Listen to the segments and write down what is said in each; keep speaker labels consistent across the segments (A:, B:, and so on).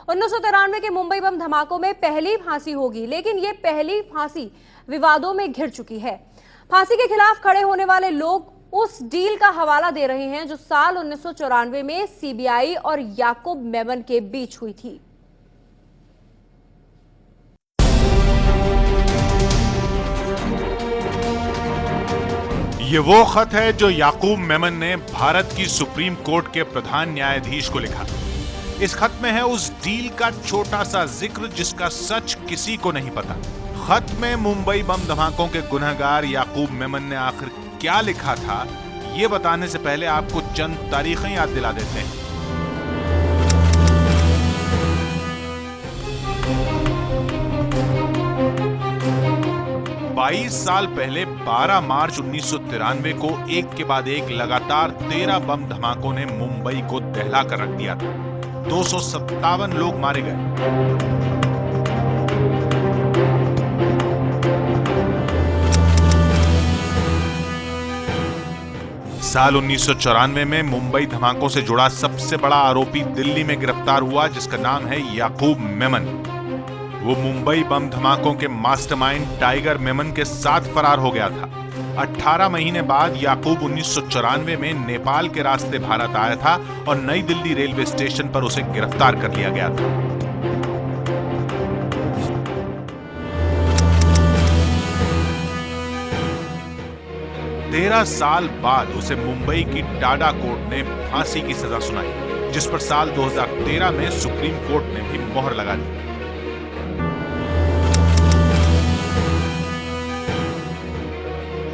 A: 1993 के मुंबई बम धमाकों में पहली फांसी होगी, लेकिन ये पहली फांसी विवादों में घिर चुकी है। फांसी के खिलाफ खड़े होने वाले लोग उस डील का हवाला दे रहे हैं जो साल 1994 में सीबीआई और याकूब मेमन के बीच हुई थी।
B: ये वो खत है जो याकूब मेमन ने भारत की सुप्रीम कोर्ट के प्रधान न्यायाधीश को लिखा। इस खत में है उस डील का छोटा सा जिक्र जिसका सच किसी को नहीं पता। खत में मुंबई बम धमाकों के गुनहगार याकूब मेमन ने आखिर क्या लिखा था, ये बताने से पहले आपको चंद तारीखें याद दिला देते हैं। 22 साल पहले 12 मार्च 1993 को एक के बाद एक लगातार 13 बम धमाकों ने मुंबई को दहला कर रख दिया था। 257 लोग मारे गए। साल 1994 में मुंबई धमाकों से जुड़ा सबसे बड़ा आरोपी दिल्ली में गिरफ्तार हुआ, जिसका नाम है याकूब मेमन। वो मुंबई बम धमाकों के मास्टरमाइंड टाइगर मेमन के साथ फरार हो गया था। 18 महीने बाद याकूब 1994 में नेपाल के रास्ते भारत आया था और नई दिल्ली रेलवे स्टेशन पर उसे गिरफ्तार कर लिया गया था। तेरह साल बाद उसे मुंबई की टाडा कोर्ट ने फांसी की सजा सुनाई, जिस पर साल 2013 में सुप्रीम कोर्ट ने भी मोहर लगा दी।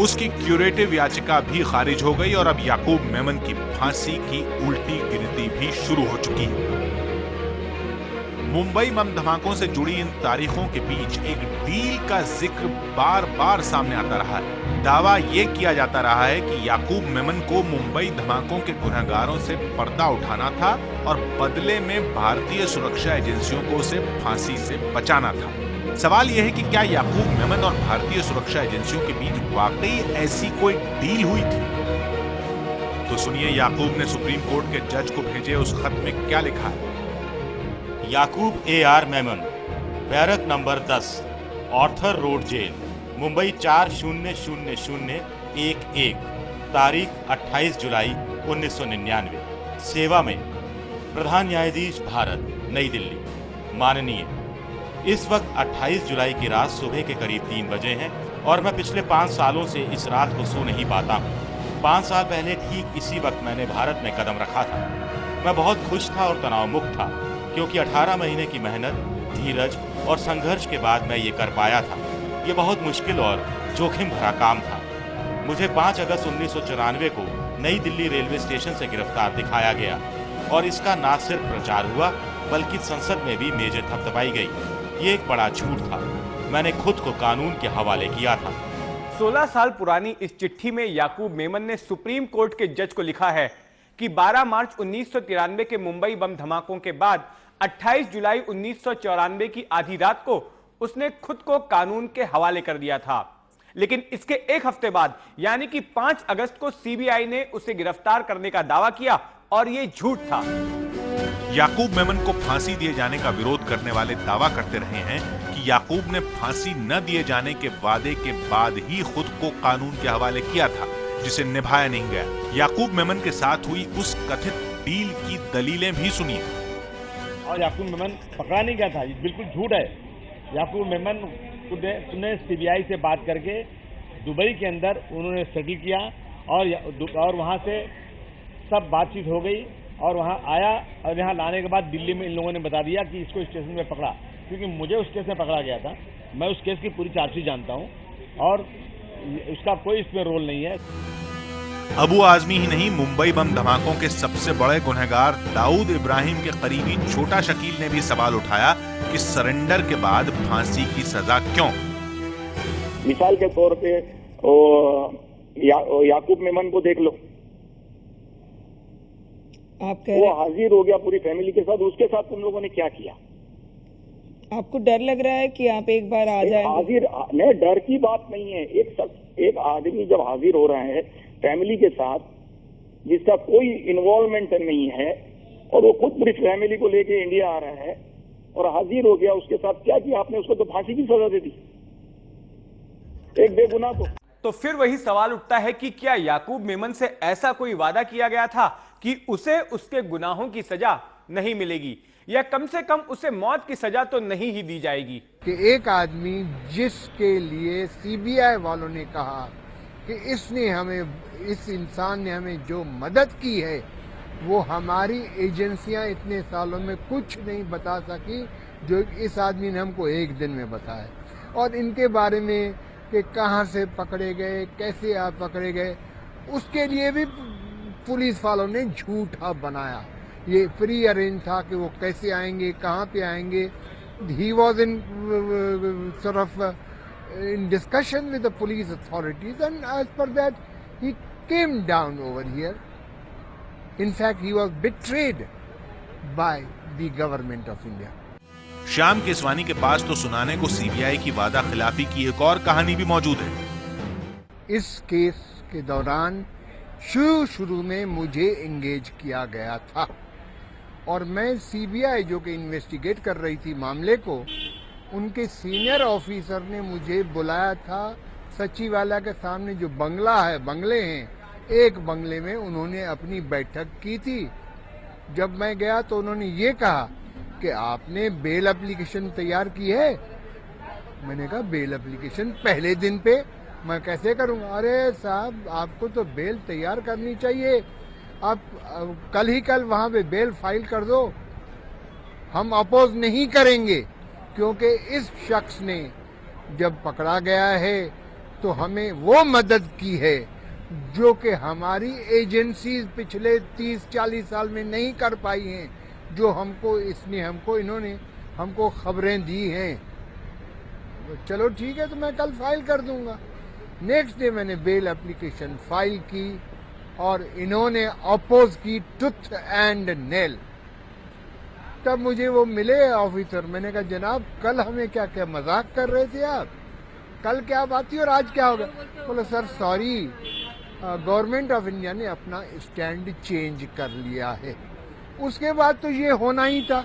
B: उसकी क्यूरेटिव याचिका भी खारिज हो गई और अब याकूब मेमन की फांसी की उल्टी गिनती भी शुरू हो चुकी है। मुंबई बम धमाकों से जुड़ी इन तारीखों के बीच एक डील का जिक्र बार बार सामने आता रहा है। दावा यह किया जाता रहा है कि याकूब मेमन को मुंबई धमाकों के गुनहगारों से पर्दा उठाना था और बदले में भारतीय सुरक्षा एजेंसियों को उसे फांसी से बचाना था। सवाल यह है कि क्या याकूब मेमन और भारतीय सुरक्षा एजेंसियों के बीच वाकई ऐसी कोई डील हुई थी? तो सुनिए याकूब ने सुप्रीम कोर्ट के जज को भेजे उस खत में क्या लिखा है।
C: Yakub A.R. Memon, barrack number 10, Arthur road jail, Mumbai 400011, तारीख 28 जुलाई 1999। सेवा में प्रधान न्यायाधीश भारत, नई दिल्ली। माननीय, इस वक्त 28 जुलाई की रात सुबह के करीब 3 बजे हैं और मैं पिछले 5 सालों से इस रात को सो नहीं पाता हूँ। 5 साल पहले ठीक इसी वक्त मैंने भारत में कदम रखा था। मैं बहुत खुश था और तनाव मुक्त था, क्योंकि 18 महीने की मेहनत, धीरज और संघर्ष के बाद मैं ये कर पाया था। ये बहुत मुश्किल और जोखिम भरा काम था। मुझे 5 अगस्त 1994 को नई दिल्ली रेलवे स्टेशन से गिरफ्तार दिखाया गया और इसका न सिर्फ प्रचार हुआ बल्कि संसद में भी मेजें थपथपाई गई। ये एक बड़ा झूठ था। मैंने खुद को कानून के हवाले किया था।
D: 16 साल पुरानी इस चिट्ठी में याकूब मेमन ने सुप्रीम कोर्ट के जज को लिखा है कि 12 मार्च 1993 के मुंबई बम धमाकों के बाद 28 जुलाई 1994 की आधी रात को उसने खुद को कानून के हवाले कर दिया था। लेकिन इसके एक हफ्ते बाद यानी कि 5 अगस्त को सीबीआई ने उसे गिरफ्तार करने का दावा किया और यह झूठ था।
B: याकूब मेमन को फांसी दिए जाने का विरोध करने वाले दावा करते रहे हैं कि याकूब ने फांसी न दिए जाने के वादे के बाद ही खुद को कानून के हवाले किया था, जिसे निभाया नहीं गया। याकूब मेमन के साथ हुई उस कथित डील की दलीलें भी सुनिए।
E: और याकूब मेमन पकड़ा नहीं गया था, ये बिल्कुल झूठ है। याकूब मेमन ने सीबीआई से बात करके दुबई के अंदर उन्होंने सेटल किया और वहां से सब बातचीत हो गई और वहां आया और यहाँ लाने के बाद दिल्ली में इन लोगों ने बता दिया कि इसको स्टेशन में पकड़ा, क्योंकि मुझे उस केस में पकड़ा गया था। मैं उस केस की पूरी चार्जशीट जानता हूँ और उसका कोई इसमें रोल नहीं है।
B: अबू आजमी ही नहीं, मुंबई बम धमाकों के सबसे बड़े गुनहगार दाऊद इब्राहिम के करीबी छोटा शकील ने भी सवाल उठाया कि सरेंडर के बाद फांसी की सजा क्यों?
F: मिसाल के तौर पे याकूब मेमन को देख लो, वो हाजिर हो गया पूरी फैमिली के साथ। उसके साथ तुम लोगों ने क्या किया?
G: आपको डर लग रहा है कि आप एक बार आ जाए?
F: हाजिर नहीं, डर की बात नहीं है। एक आदमी जब हाजिर हो रहा है फैमिली के साथ, जिसका कोई इन्वॉल्वमेंट नहीं है और वो खुद पूरी फैमिली को लेके इंडिया आ रहा है, और हाजिर हो गया, उसके साथ क्या किया आपने? उसको तो फांसी की सजा दे दी, एक बेगुनाह को।
D: तो फिर वही सवाल उठता है कि क्या याकूब मेमन से ऐसा कोई वादा किया गया था कि उसे उसके गुनाहों की सजा नहीं मिलेगी, या कम से कम उसे मौत की सजा तो नहीं ही दी जाएगी?
H: कि एक आदमी जिसके लिए सीबीआई वालों ने कहा कि इसने हमें, इस इंसान ने हमें जो मदद की है वो हमारी एजेंसियां इतने सालों में कुछ नहीं बता सकी जो इस आदमी ने हमको एक दिन में बताया। और इनके बारे में कि कहां से पकड़े गए, कैसे आप पकड़े गए, उसके लिए भी पुलिस वालों ने झूठा बनाया। ये प्री अरेंज था कि वो कैसे आएंगे, कहां पे आएंगे। He was in sort of in discussion with the police authorities, and as per that he came down over here. In fact, he was betrayed by the government of India.
B: Shyam Keswani के पास तो सुनाने को सीबीआई की वादा खिलाफी की एक और कहानी भी मौजूद है।
H: इस केस के दौरान शुरू में मुझे एंगेज किया गया था और मैं सीबीआई जो कि इन्वेस्टिगेट कर रही थी मामले को, उनके सीनियर ऑफिसर ने मुझे बुलाया था सचिवालय के सामने जो बंगला है, बंगले हैं, एक बंगले में उन्होंने अपनी बैठक की थी। जब मैं गया तो उन्होंने ये कहा कि आपने बेल एप्लीकेशन तैयार की है। मैंने कहा बेल एप्लीकेशन पहले दिन पे मैं कैसे करूंगा? अरे साहब, आपको तो बेल तैयार करनी चाहिए, आप कल ही कल वहां पे बेल फाइल कर दो, हम अपोज नहीं करेंगे, क्योंकि इस शख्स ने जब पकड़ा गया है तो हमें वो मदद की है जो कि हमारी एजेंसीज पिछले 30-40 साल में नहीं कर पाई हैं, जो हमको इन्होंने हमको खबरें दी हैं। चलो ठीक है, तो मैं कल फाइल कर दूंगा। नेक्स्ट डे मैंने बेल एप्लीकेशन फाइल की और इन्होंने अपोज की टूथ एंड नेल। तब मुझे वो मिले ऑफिसर, मैंने कहा जनाब कल हमें क्या क्या मजाक कर रहे थे आप, कल क्या बात थी और आज क्या होगा? बोले sir sorry, government of India ने अपना स्टैंड चेंज कर लिया है। उसके बाद तो ये होना ही था।